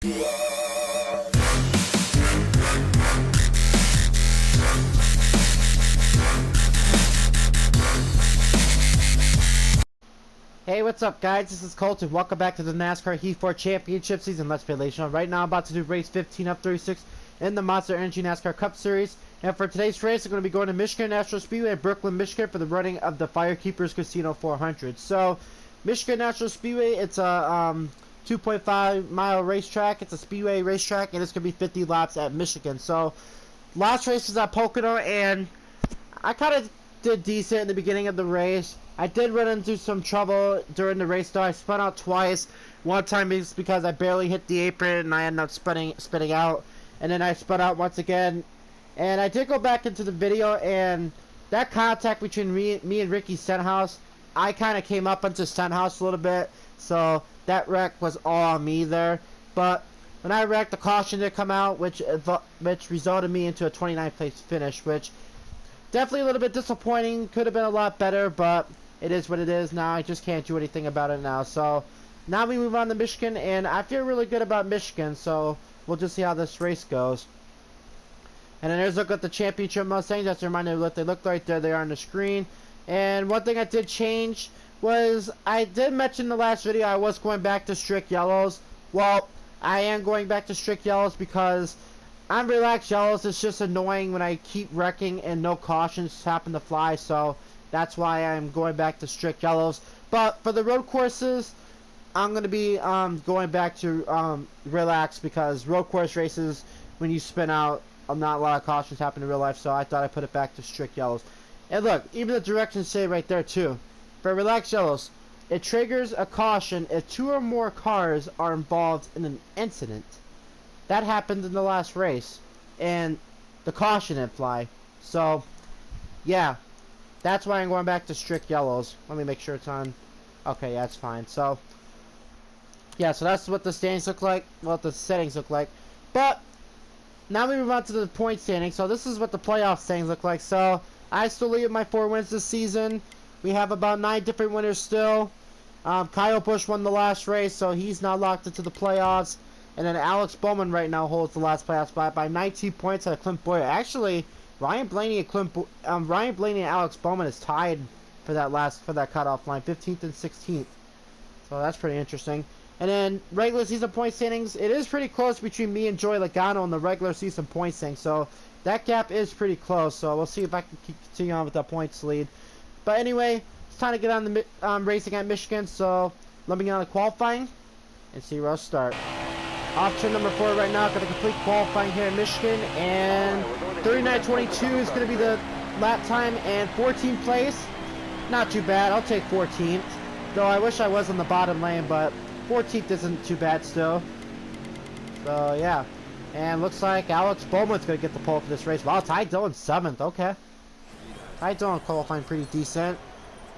Hey, what's up guys, this is Colton. Welcome back to the NASCAR Heat 4 Championship Season Let's Play Relation. Right now I'm about to do race 15 of 36 in the Monster Energy NASCAR Cup Series. And for today's race, I'm going to be going to Michigan National Speedway in Brooklyn, Michigan for the running of the Firekeepers Casino 400. So, Michigan National Speedway, it's a 2.5 mile racetrack. It's a speedway racetrack, and it's going to be 50 laps at Michigan. So, last race was at Pocono, and I kind of did decent in the beginning of the race. I did run into some trouble during the race though. I spun out twice. One time is because I barely hit the apron and I ended up spinning out. And then I spun out once again. And I did go back into the video, and that contact between me and Ricky Stenhouse, I kind of came up into Stenhouse a little bit. So that wreck was all on me there. But when I wrecked, the caution did come out, which resulted me into a 29th place finish, which definitely a little bit disappointing. Could have been a lot better, but it is what it is now. I just can't do anything about it now. So now we move on to Michigan, and I feel really good about Michigan. So we'll just see how this race goes. And then there's a look at the championship Mustangs. That's a reminder of what they look like. There they are on the screen. And one thing I did change was I did mention in the last video I was going back to strict yellows. Well, I am going back to strict yellows because on relaxed yellows, it's just annoying when I keep wrecking and no cautions happen to fly. So that's why I'm going back to strict yellows. But for the road courses, I'm going to be going back to relaxed, because road course races, when you spin out, not a lot of cautions happen in real life. So I thought I'd put it back to strict yellows. And look, even the directions say right there too. For relaxed yellows, it triggers a caution if 2 or more cars are involved in an incident. That happened in the last race, and the caution didn't fly. So, yeah, that's why I'm going back to strict yellows. Let me make sure it's on. Okay, yeah, it's fine. So, yeah, so that's what the standings look like. Well, the settings look like. But now we move on to the point standings. So this is what the playoff standings look like. So I still lead my 4 wins this season. We have about 9 different winners still. Kyle Busch won the last race, so he's now locked into the playoffs. And then Alex Bowman right now holds the last playoff spot by 19 points at Clint Boyer. Actually, Ryan Blaney and Alex Bowman is tied for that cutoff line, 15th and 16th. So that's pretty interesting. And then regular season point standings, it is pretty close between me and Joey Logano in the regular season point standings. So that gap is pretty close. So we'll see if I can continue on with that points lead. But anyway, it's time to get on the racing at Michigan. So let me get on the qualifying and see where I'll start. Off turn number 4 right now. Going to complete qualifying here in Michigan, and 39.22 is going to be the lap time, and 14th place. Not too bad. I'll take 14th. Though I wish I was on the bottom lane, but 14th isn't too bad still. So yeah, and looks like Alex Bowman's going to get the pole for this race. Wow, Ty Dillon's 7th. Okay, Ty Dillon qualifying pretty decent,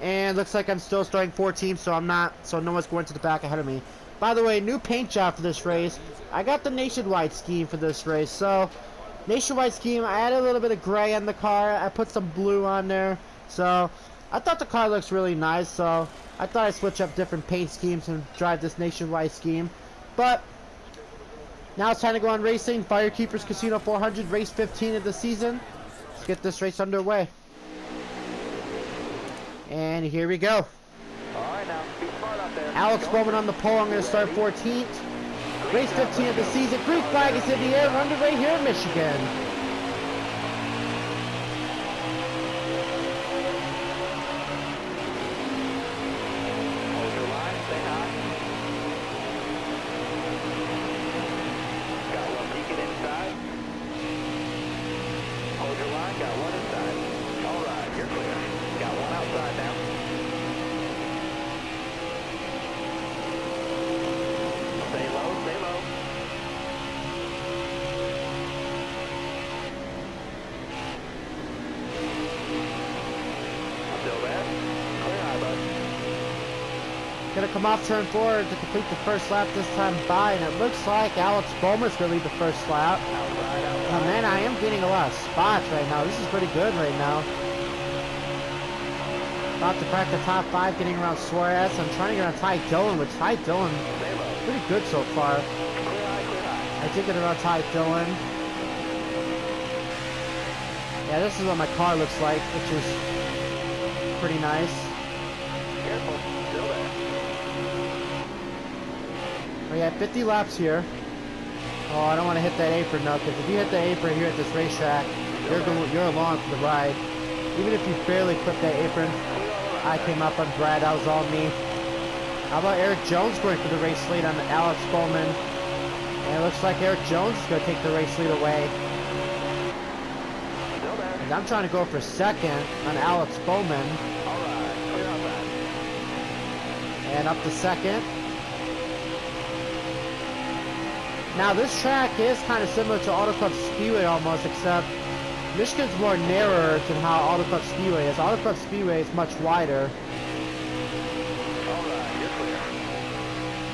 and looks like I'm still starting 14th, so I'm not. So no one's going to the back ahead of me. By the way, new paint job for this race. I got the nationwide scheme for this race. So, nationwide scheme, I added a little bit of gray on the car. I put some blue on there. So, I thought the car looks really nice. So, I thought I'd switch up different paint schemes and drive this nationwide scheme. But, now it's time to go on racing. Firekeepers Casino 400, race 15 of the season. Let's get this race underway. And here we go. Alright, now be smart out there. Alex Bowman on the pole. I'm going to start 14th. Race 15 of the season. Green flag is in the air. We're underway here in Michigan. Hold your line, stay high. Got one peeking inside. Hold your line, got one inside. Alright, you're clear. Got one outside now. Stay low, stay low. Still there? Clear high, bud. Gonna come off turn 4 to complete the first lap this time by, and it looks like Alex Bowman's gonna lead the first lap. Outside, Oh outside. man, I am getting a lot of spots right now. This is pretty good right now. About to crack the top 5, getting around Suarez. I'm trying to get on Ty Dillon, which Ty Dillon Stay low. pretty good so far. Clear high, clear I did get around Ty Dillon. Yeah, this is what my car looks like, which is pretty nice. Careful, still there. We have 50 laps here. Oh, I don't want to hit that apron though, because if you hit the apron here at this racetrack, you're along for the ride. Even if you barely clip that apron. I came up on Brad, that was all me. How about Eric Jones going for the race lead on Alex Bowman? And it looks like Eric Jones is going to take the race lead away. Still there. And I'm trying to go for second on Alex Bowman. All right, clear outside. And up to second. Now this track is kind of similar to Auto Club Speedway almost, except Michigan's more narrower than how Auto Club Speedway is. Auto Club Speedway is much wider. All right, you're clear.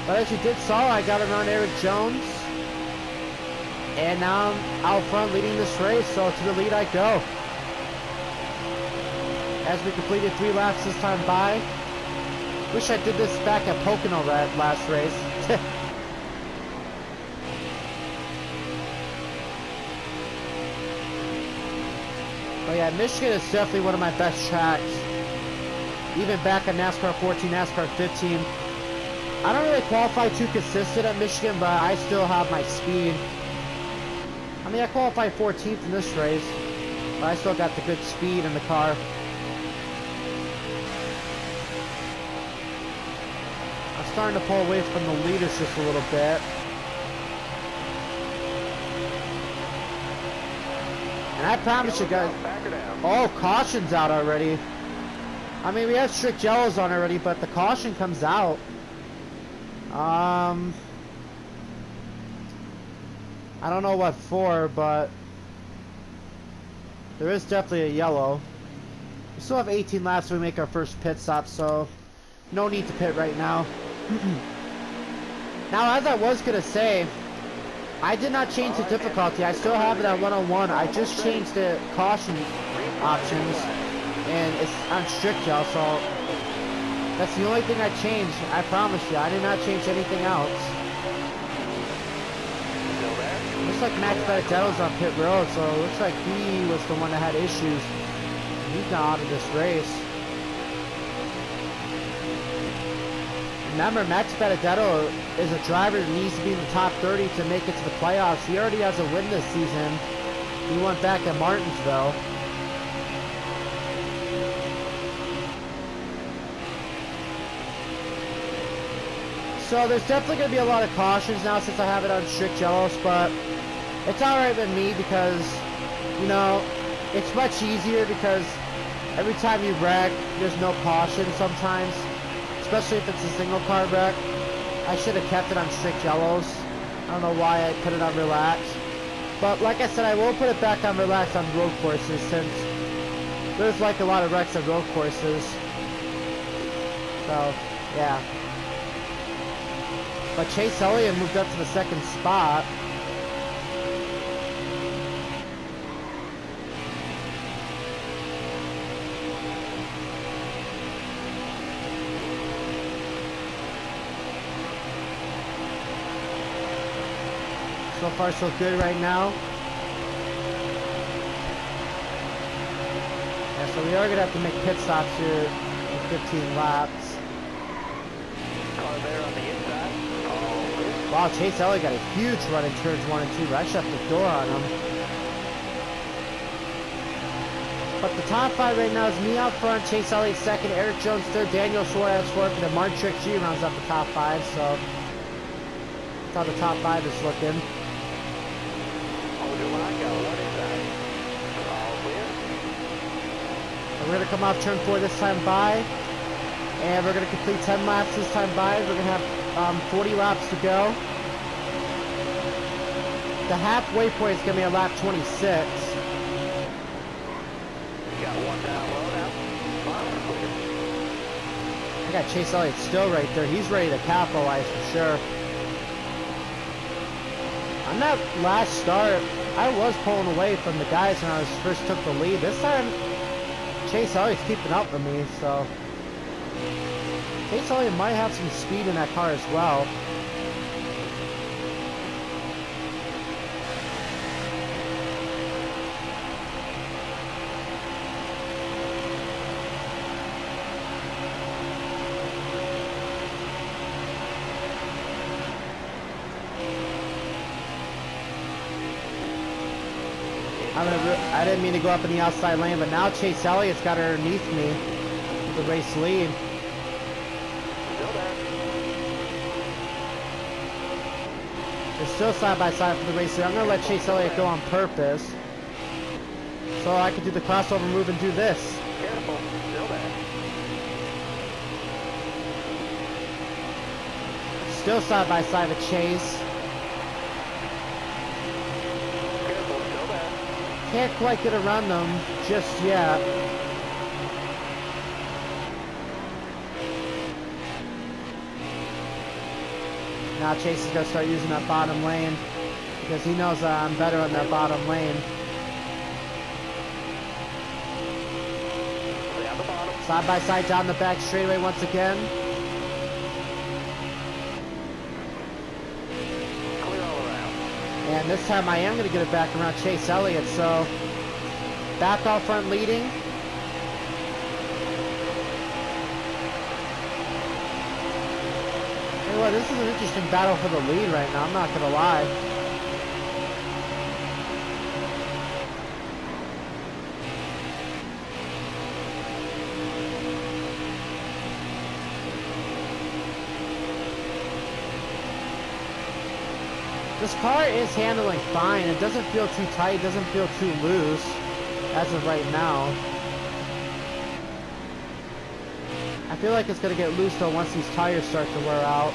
But as you did saw, I got around Eric Jones. And now I'm out front leading this race, so to the lead I go. As we completed 3 laps this time by. Wish I did this back at Pocono that last race. But yeah, Michigan is definitely one of my best tracks. Even back at NASCAR 14, NASCAR 15. I don't really qualify too consistent at Michigan, but I still have my speed. I mean, I qualified 14th in this race, but I still got the good speed in the car. I'm starting to pull away from the leaders just a little bit. And I promise you guys, oh, caution's out already. I mean, we have strict yellows on already, but the caution comes out. I don't know what for, but there is definitely a yellow. We still have 18 laps till we make our first pit stop, so no need to pit right now. Now, as I was gonna say, I did not change the difficulty. I still have it at 101. I just changed the caution options, and it's on strict yellow, so that's the only thing I changed. I promise you, I did not change anything else. Looks like Max Benedetto's on pit road, so it looks like he was the one that had issues. He's now out of this race. Remember, Max Benedetto is a driver that needs to be in the top 30 to make it to the playoffs. He already has a win this season. He went back at Martinsville. So there's definitely going to be a lot of cautions now since I have it on strict yellows, but it's alright with me because, you know, it's much easier because every time you wreck, there's no caution sometimes. Especially if it's a single car wreck. I should have kept it on strict yellows. I don't know why I put it on relax. But like I said, I will put it back on relax on road courses since there's like a lot of wrecks on road courses. So, yeah. But Chase Elliott moved up to the second spot. So far, so good right now. Yeah, so we are going to have to make pit stops here in 15 laps. Car there on the inside. Oh, Wow, Chase Elliott got a huge run in turns 1 and 2, but I shut the door on him. But the top 5 right now is me out front, Chase Elliott second, Eric Jones third, Daniel Suarez fourth, and then Martin Truex Jr. rounds up the top 5, so that's how the top 5 is looking. We're going to come off turn 4 this time by, and we're going to complete 10 laps this time by. We're going to have 40 laps to go. The halfway point is going to be a lap 26. Got one down low now. I got Chase Elliott still right there. He's ready to capitalize for sure. On that last start, I was pulling away from the guys when I first took the lead. This time, Chase Elliott's keeping up with me, so Chase Elliott might have some speed in that car as well. I didn't mean to go up in the outside lane, but now Chase Elliott's got her underneath me with the race lead. Still there. They're still side by side for the race lead. I'm going to let Chase Elliott go on purpose, so I can do the crossover move and do this. Careful. Still there. Still side by side with Chase. Careful. Still there. Can't quite get around them just yet. Now Chase is going to start using that bottom lane because he knows I'm better on that bottom lane. Stay on the bottom. Side by side down the back straightaway once again. Clear all around. And this time I am going to get it back around Chase Elliott, so back out front leading. Hey, well, this is an interesting battle for the lead right now, I'm not going to lie. This car is handling fine. It doesn't feel too tight, doesn't feel too loose as of right now. I feel like it's going to get loose though once these tires start to wear out.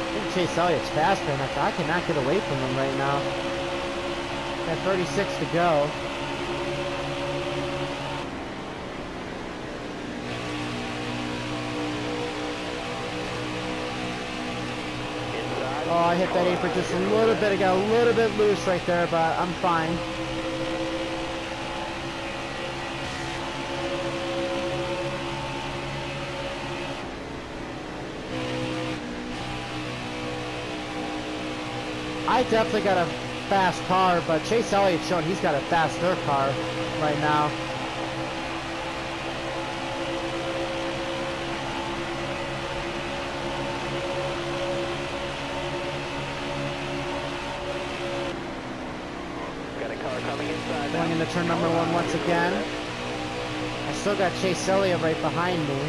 I think Chase Elliott's faster, and I cannot get away from him right now. Got 36 to go. Oh, I hit that apron just a little bit. I got a little bit loose right there, but I'm fine. I definitely got a fast car, but Chase Elliott's showing he's got a faster car right now. Going into turn number one once again. I still got Chase Elliott right behind me.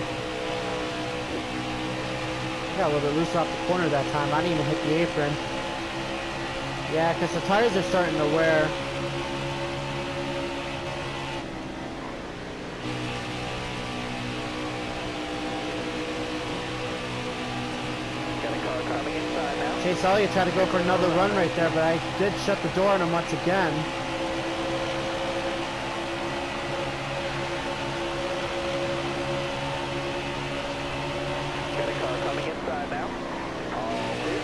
I got a little bit loose off the corner that time. I didn't even hit the apron. Yeah, because the tires are starting to wear. Got a car coming inside now. Chase Elliott tried to go for another run right there, but I did shut the door on him once again. Got a car coming inside now. All clear.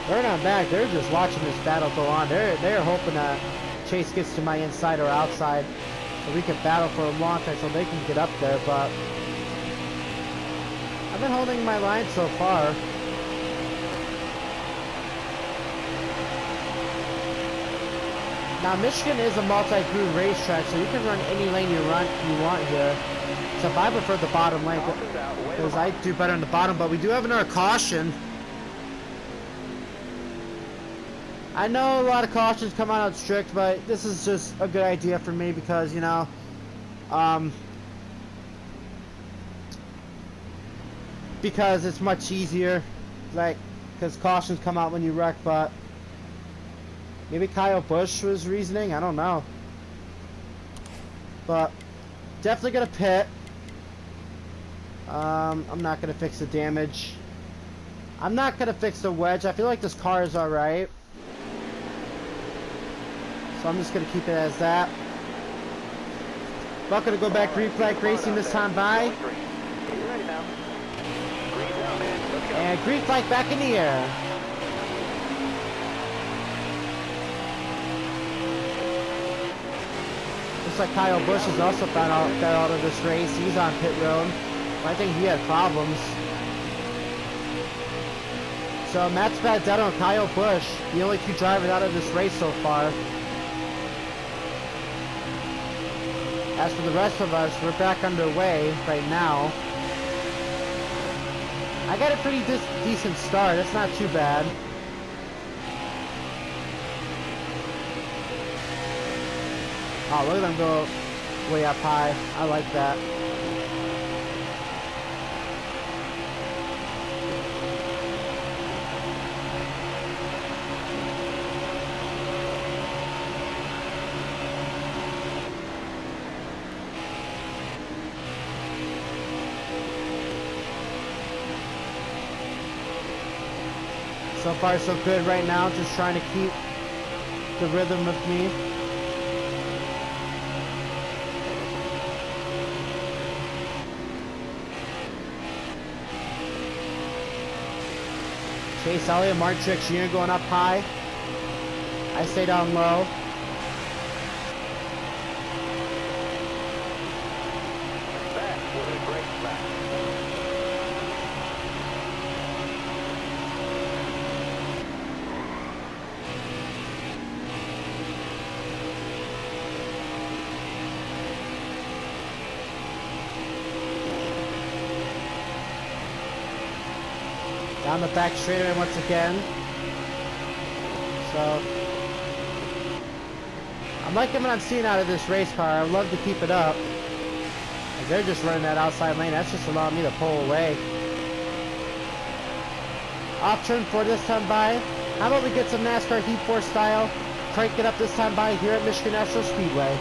They're not back. They're just watching this battle go on. They're hoping that Chase gets to my inside or outside so we can battle for a long time so they can get up there, but I've been holding my line so far. Now Michigan is a multi-groove racetrack, so you can run any lane you want here. So I prefer the bottom lane because I do better on the bottom, but we do have another caution. I know a lot of cautions come out strict, but this is just a good idea for me because, you know, because it's much easier, like, because cautions come out when you wreck, but maybe Kyle Busch was reasoning, I don't know. But definitely gonna pit. I'm not gonna fix the damage. I'm not gonna fix the wedge. I feel like this car is alright. So I'm just going to keep it as that. Not going to go back green flag racing this time by. And green flag back in the air. Looks like Kyle Busch has also got out of this race. He's on pit road. I think he had problems. So Matt's back down on Kyle Busch, the only two drivers out of this race so far. As for the rest of us, we're back underway right now. I got a pretty decent start, that's not too bad. Oh, look at them go way up high. I like that. So far so good right now, just trying to keep the rhythm with me. Chase Elliott, Mark Truex Jr. going up high. I stay down low. That was a great lap. Down the back straightaway once again. So I'm liking what I'm seeing out of this race car. I would love to keep it up. And they're just running that outside lane. That's just allowing me to pull away. Off turn 4 this time by. How about we get some NASCAR Heat 4 style? Crank it up this time by here at Michigan National Speedway.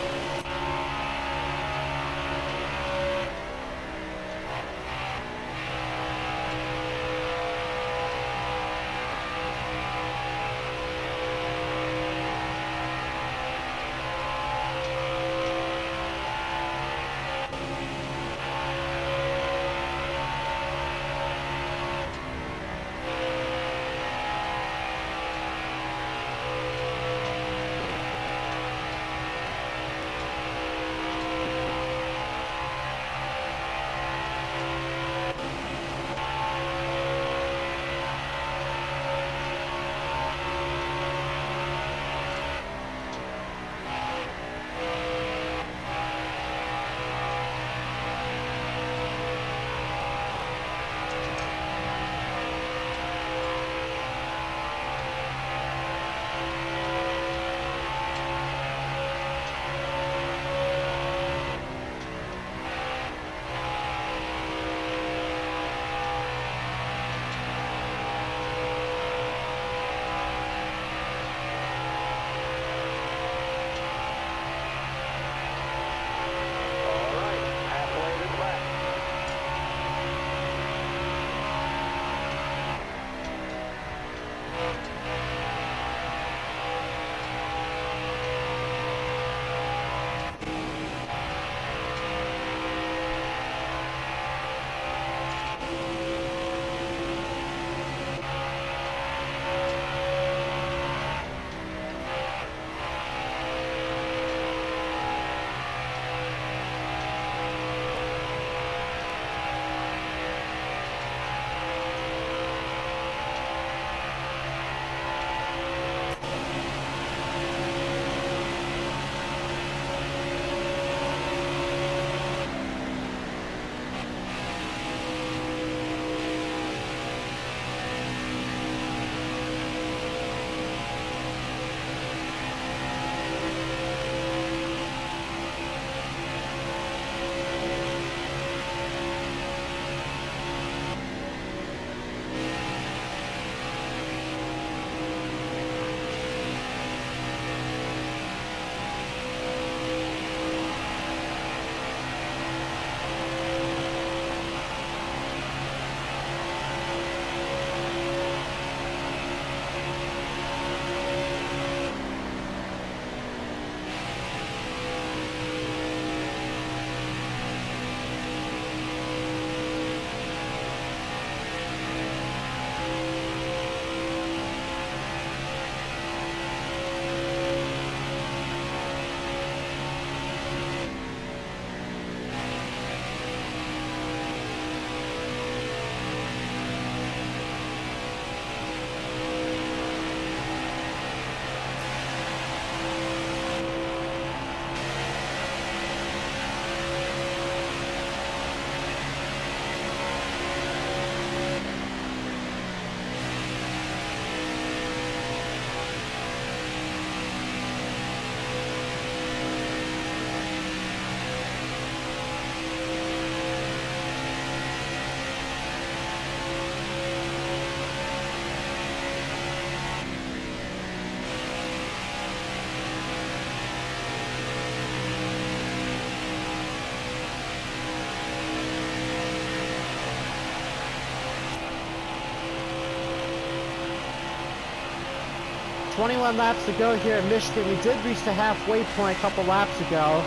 21 laps to go here in Michigan. We did reach the halfway point a couple laps ago.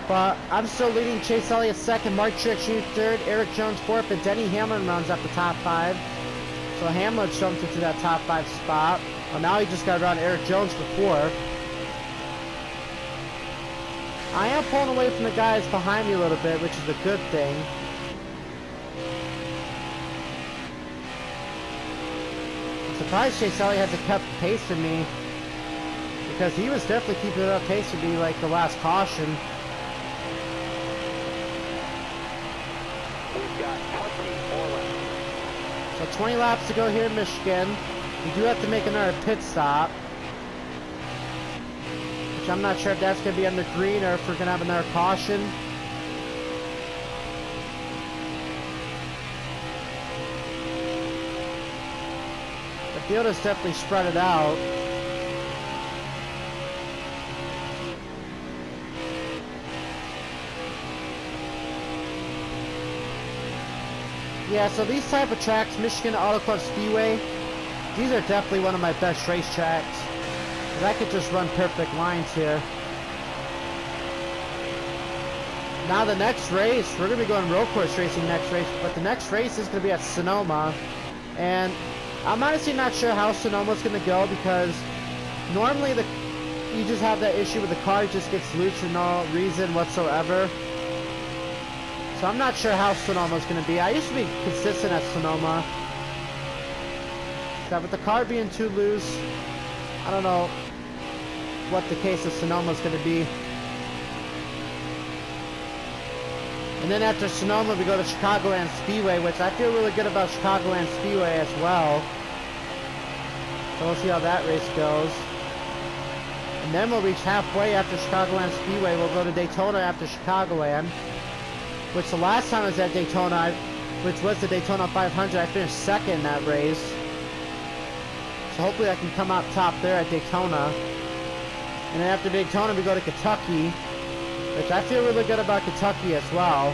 But I'm still leading Chase Elliott second, Mark Truex Jr. third, Eric Jones fourth, and Denny Hamlin runs at the top 5. So Hamlin jumped into that top 5 spot. Well, now he just got around Eric Jones for 4th. I am pulling away from the guys behind me a little bit, which is a good thing. I'm surprised Chase Elliott hasn't kept pace with me, because he was definitely keeping up pace with me like the last caution. We've got 24 laps. So 20 laps to go here in Michigan. We do have to make another pit stop, which I'm not sure if that's going to be under green or if we're going to have another caution. The field is definitely spread it out. Yeah, so these type of tracks, Michigan Auto Club Speedway, these are definitely one of my best racetracks. Because I could just run perfect lines here. Now the next race, we're going to be going road course racing next race, but the next race is going to be at Sonoma. And I'm honestly not sure how Sonoma's going to go, because normally you just have that issue with the car just gets loose for no reason whatsoever. So I'm not sure how Sonoma's going to be. I used to be consistent at Sonoma. But with the car being too loose, I don't know what the case of Sonoma's going to be. And then after Sonoma, we go to Chicagoland Speedway, which I feel really good about Chicagoland Speedway as well. So we'll see how that race goes. And then we'll reach halfway after Chicagoland Speedway. We'll go to Daytona after Chicagoland, which the last time I was at Daytona, which was the Daytona 500, I finished second in that race. So hopefully I can come out top there at Daytona. And then after Daytona, we go to Kentucky, which I feel really good about Kentucky as well.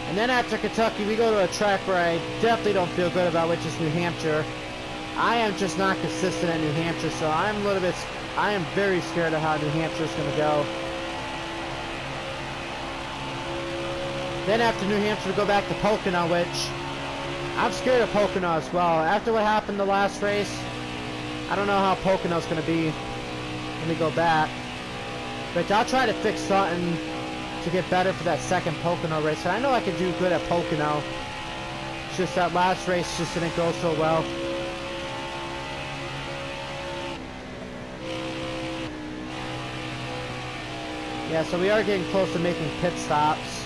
And then after Kentucky, we go to a track where I definitely don't feel good about, which is New Hampshire. I am just not consistent at New Hampshire, so I am very scared of how New Hampshire is going to go. Then after New Hampshire, we go back to Pocono, which I'm scared of Pocono as well. After what happened the last race, I don't know how Pocono's going to be when we go back. But I'll try to fix something to get better for that second Pocono race. And I know I can do good at Pocono. It's just that last race just didn't go so well. Yeah, so we are getting close to making pit stops.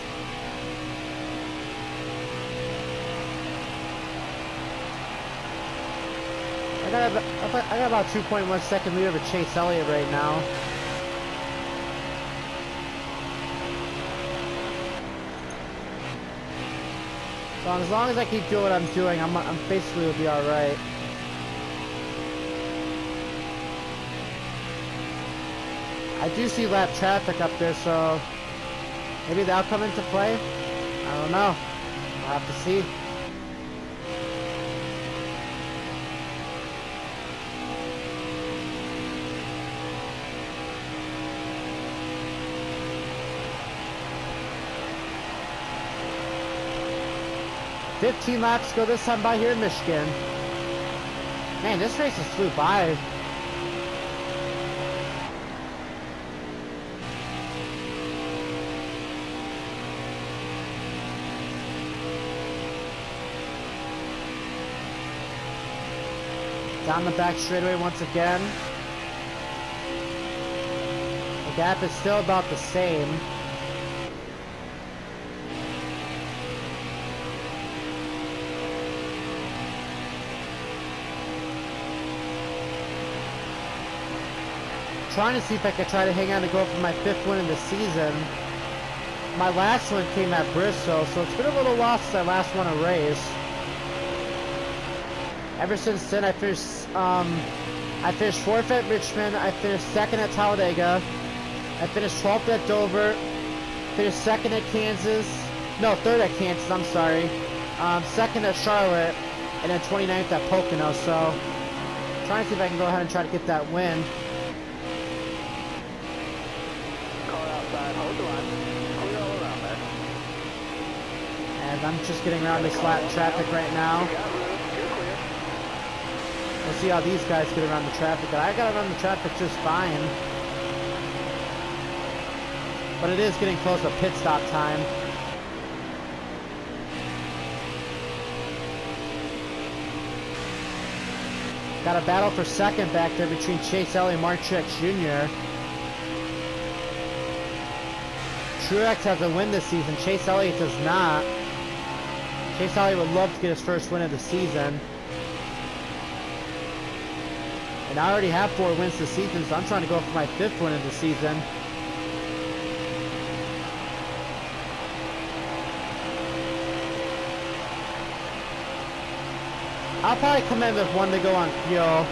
I got about 2.1 second lead over Chase Elliott right now. So as long as I keep doing what I'm doing, I'm basically will be all right. I do see lap traffic up there, so maybe that'll come into play. I don't know. I'll have to see. $15 laps to go this time by here in Michigan. Man, this race has flew by. Down the back straightaway once again. The gap is still about the same. Trying to see if I could try to hang on to go for my 5th win in the season. My last one came at Bristol, so it's been a little while since I last won a race. Ever since then, I finished 4th at Richmond, I finished 2nd at Talladega, I finished 12th at Dover, finished 2nd at Kansas, no, 3rd at Kansas, I'm sorry, 2nd at Charlotte, and then 29th at Pocono. So trying to see if I can go ahead and try to get that win. Car outside, hold the line. Clear all around there. And I'm just getting around this lap traffic right now. You got room, you're clear. We'll see how these guys get around the traffic. I got around the traffic just fine. But it is getting close to pit stop time. Got a battle for second back there between Chase Elliott and Mark Truex Jr. Truex has a win this season. Chase Elliott does not. Chase Elliott would love to get his first win of the season. And I already have 4 wins this season, so I'm trying to go for my 5th win of the season. I'll probably come in with 1 to go on fuel.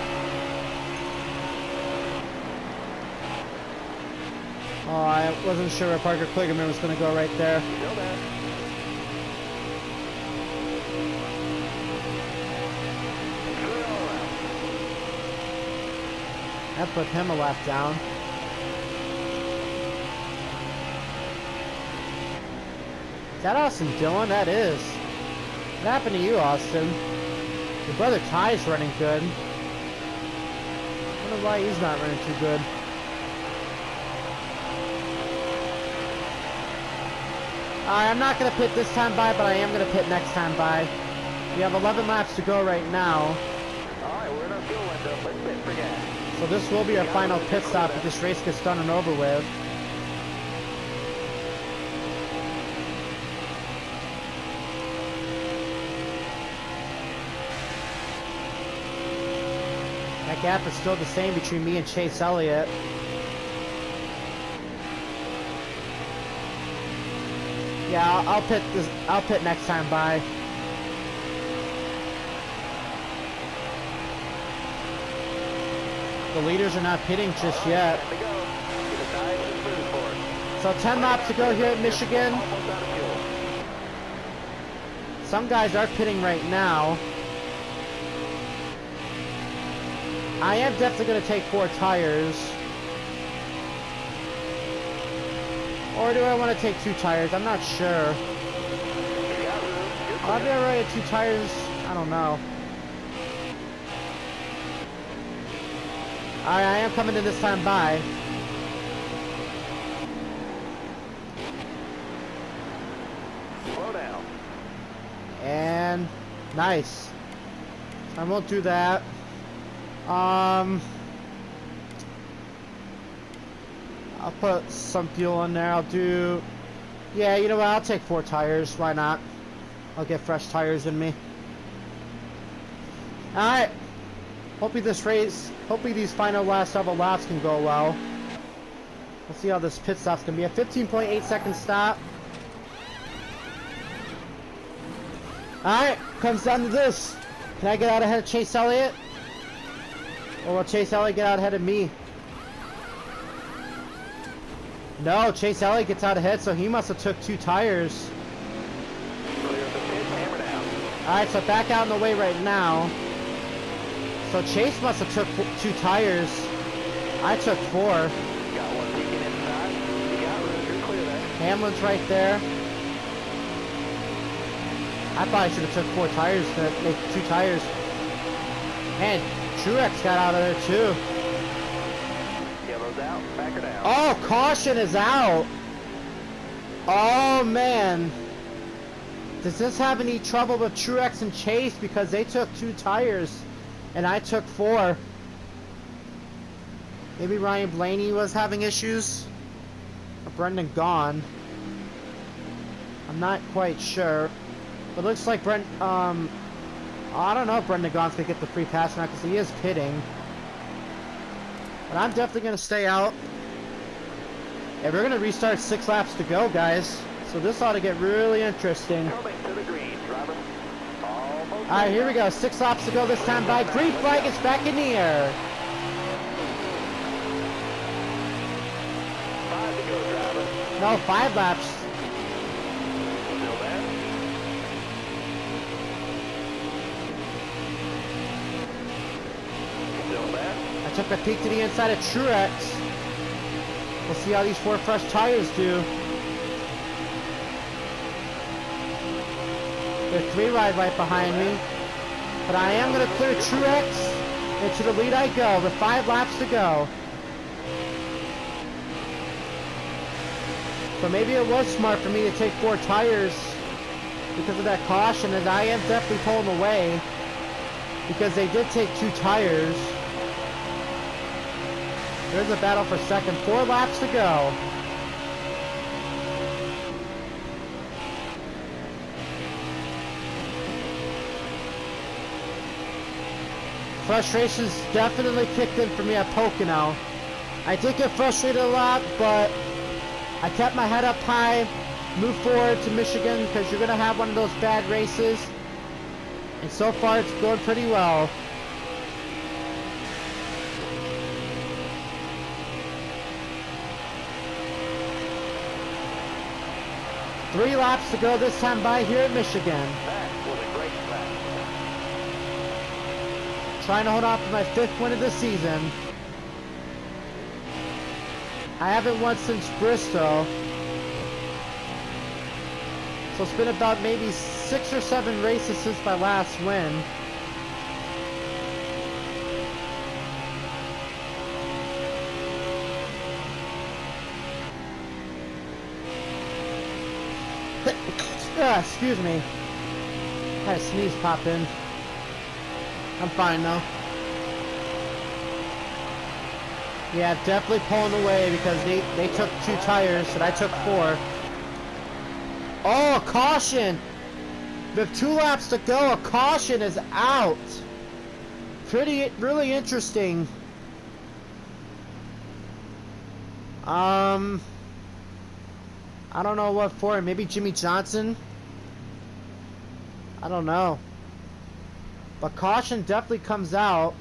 Oh, I wasn't sure where Parker Kligerman was going to go right there. Still there. Clear all around. That put him a lap down. Is that Austin Dillon? That is. What happened to you, Austin? Your brother Ty's running good. I wonder why he's not running too good. Alright, I'm not going to pit this time by, but I am going to pit next time by. We have 11 laps to go right now. Alright, we're in our fuel window. Let's pit for gas. So this will be our final pit stop if this race gets done and over with. That gap is still the same between me and Chase Elliott. Yeah, I'll pit this. I'll pit next time by. The leaders are not pitting just yet. Time to go. Get a dive and smooth for it. So 10 laps to go here at Michigan. Almost out of fuel. Some guys are pitting right now. I am definitely going to take 4 tires. Or do I want to take 2 tires? I'm not sure. You got room, you're I'll be clear. alright at 2 tires. I don't know. Alright, I am coming in this time by. Slow down. And nice. I won't do that. I'll put some fuel in there. I'll do... Yeah, you know what? I'll take 4 tires. Why not? I'll get fresh tires in me. Alright. Hopefully these final last several laps can go well. Let's see how this pit stop's going to be. A 15.8 second stop. Alright. Comes down to this. Can I get out ahead of Chase Elliott? Or will Chase Elliott get out ahead of me? No, Chase Elliott gets out ahead, so he must have took 2 tires. Clear of the pit, hammer down. Alright, so back out in the way right now. So Chase must have took 2 tires. I took 4. Got one peeking inside. You got room, you're clear there. Hamlin's right there. I probably should have took 4 tires to make 2 tires. Man, Truex got out of there too. Yellow's out, back her down. Oh, caution is out. Oh man. Does this have any trouble with Truex and Chase because they took 2 tires and I took 4? Maybe Ryan Blaney was having issues? Or Brendan Gaughan? I'm not quite sure. But it looks like I don't know if Brendan Gaughan's gonna get the free pass now because he is pitting. But I'm definitely gonna stay out. And we're gonna restart 6 laps to go, guys. So this ought to get really interesting. Coming to the green, driver. Almost. Alright, here we go. 6 laps to go this time by. Green flag is back in the air. 5 to go, driver. No, 5 laps. Still there. took a peek to the inside of Truex. We'll see how these 4 fresh tires do. They're 3 wide right behind me. But I am going to clear Truex. And to the lead I go with 5 laps to go. So maybe it was smart for me to take 4 tires because of that caution, as I am definitely pulling away because they did take 2 tires. There's a battle for second. 4 laps to go. Frustration's definitely kicked in for me at Pocono. I did get frustrated a lot, but I kept my head up high, moved forward to Michigan because you're going to have one of those bad races. And so far it's going pretty well. Three laps to go this time by here at Michigan. That was a great lap. Trying to hold on for my 5th win of the season. I haven't won since Bristol. So it's been about maybe 6 or 7 races since my last win. Excuse me. Had a sneeze pop in. I'm fine though. Yeah, definitely pulling away because they took 2 tires and I took 4. Oh, a caution! With 2 laps to go, a caution is out. Really interesting. I don't know what for. Maybe Jimmy Johnson? I don't know. But caution definitely comes out.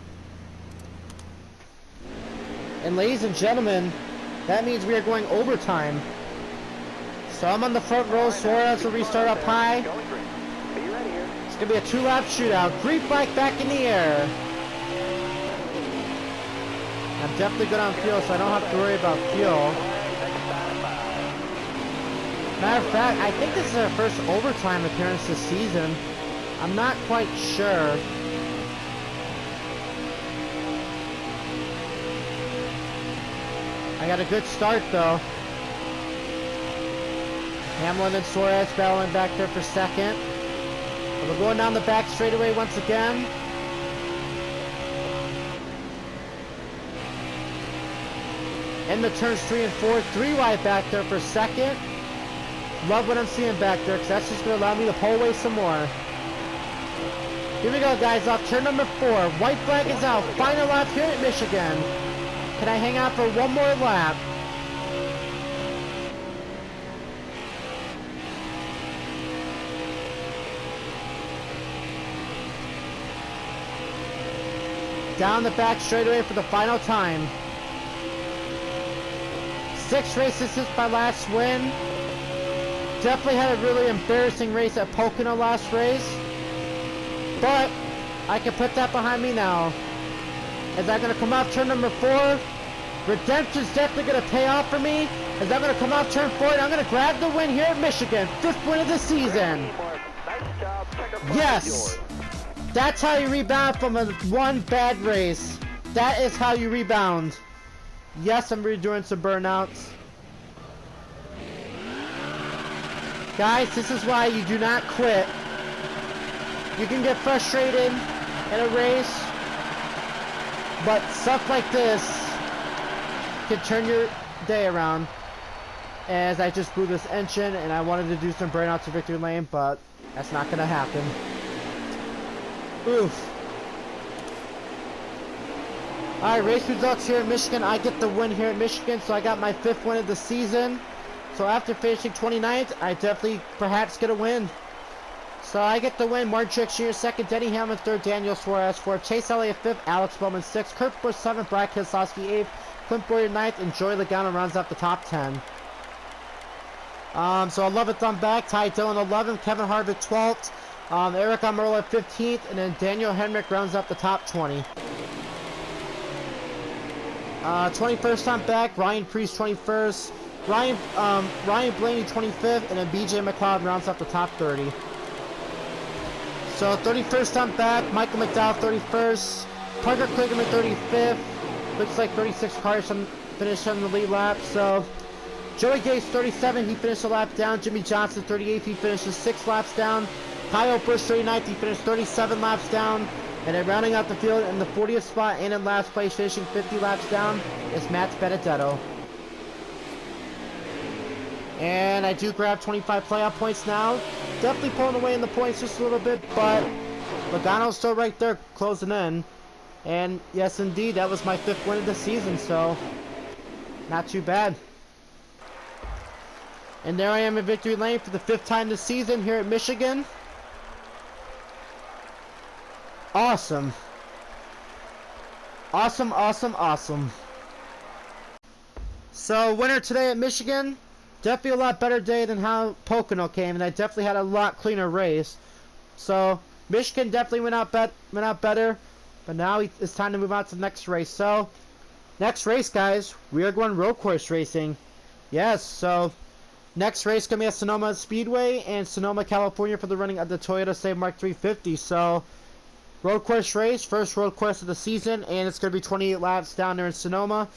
And ladies and gentlemen, that means we are going overtime. So I'm on the front row. Suarez will restart up high. It's going to be a 2-lap shootout. Green flag back in the air. I'm definitely good on fuel, so I don't have to worry about fuel. Matter of fact, I think this is our first overtime appearance this season. I'm not quite sure. I got a good start though. Hamlin and Suarez battling back there for second. We're going down the back straightaway once again. In the turns 3 and 4, 3 wide back there for second. Love what I'm seeing back there because that's just going to allow me to pull away some more. Here we go, guys, off turn number 4. White flag is out. Final lap here at Michigan. Can I hang out for one more lap? Down the back straightaway for the final time. 6 races since my last win. Definitely had a really embarrassing race at Pocono last race. But I can put that behind me now. As I'm going to come off turn number 4. Redemption's definitely going to pay off for me. As I'm going to come off turn 4 and I'm going to grab the win here at Michigan. 5th win of the season. Yes! That's how you rebound from one bad race. That is how you rebound. Yes, I'm redoing some burnouts. Guys, this is why you do not quit. You can get frustrated in a race, but stuff like this can turn your day around. As I just blew this engine and I wanted to do some burnouts to victory lane, but that's not going to happen. Oof. Alright, race results here at Michigan. I get the win here at Michigan, so I got my 5th win of the season. So after finishing 29th, I definitely perhaps get a win. So I get the win. Martin Truex Jr. 2nd, Denny Hamlin 3rd, Daniel Suarez 4th, Chase Elliott 5th, Alex Bowman 6th, Kurt Busch 7th, Brad Keselowski 8th, Clint Boyer 9th, and Joey Logano rounds up the top 10. So 11th on back, Ty Dillon 11th, Kevin Harvick 12th, Eric Almirola 15th, and then Daniel Hemrick rounds up the top 20. 21st time back, Ryan Preece 21st, Ryan Blaney 25th, and then BJ McLeod rounds up the top 30. So 31st time back, Michael McDowell 31st, Parker Kligerman 35th, looks like 36 cars finished on the lead lap. So Joey Gase 37, he finished a lap down. Jimmy Johnson 38th, he finishes 6 laps down. Kyle Busch 39th, he finished 37 laps down. And then rounding out the field in the 40th spot and in last place, finishing 50 laps down, is Matt Benedetto. And I do grab 25 playoff points now. Definitely pulling away in the points just a little bit, but Logano's still right there closing in. And yes, indeed, that was my 5th win of the season, so not too bad. And there I am in victory lane for the 5th time this season here at Michigan. Awesome. Awesome, awesome, awesome. So, winner today at Michigan. Definitely a lot better day than how Pocono came, and I definitely had a lot cleaner race. So, Michigan definitely went out better, but now it's time to move on to the next race. So, next race, guys, we are going road course racing. Yes, so next race going to be at Sonoma Speedway and Sonoma, California for the running of the Toyota Save Mark 350. So, road course race, first road course of the season, and it's going to be 28 laps down there in Sonoma.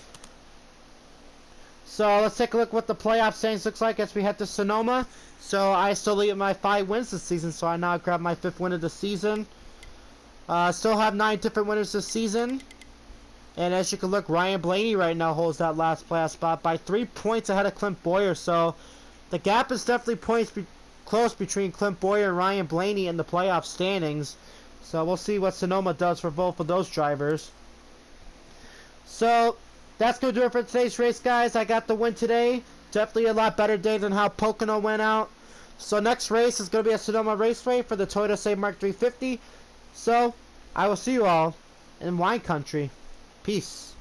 So let's take a look what the playoff standings looks like as we head to Sonoma. So I still lead my 5 wins this season, so I now grab my 5th win of the season. Still have 9 different winners this season. And as you can look, Ryan Blaney right now holds that last playoff spot by 3 points ahead of Clint Boyer. So the gap is definitely close between Clint Boyer and Ryan Blaney in the playoff standings. So we'll see what Sonoma does for both of those drivers. So that's going to do it for today's race, guys. I got the win today. Definitely a lot better day than how Pocono went out. So next race is going to be at Sonoma Raceway for the Toyota Save Mark 350. So I will see you all in wine country. Peace.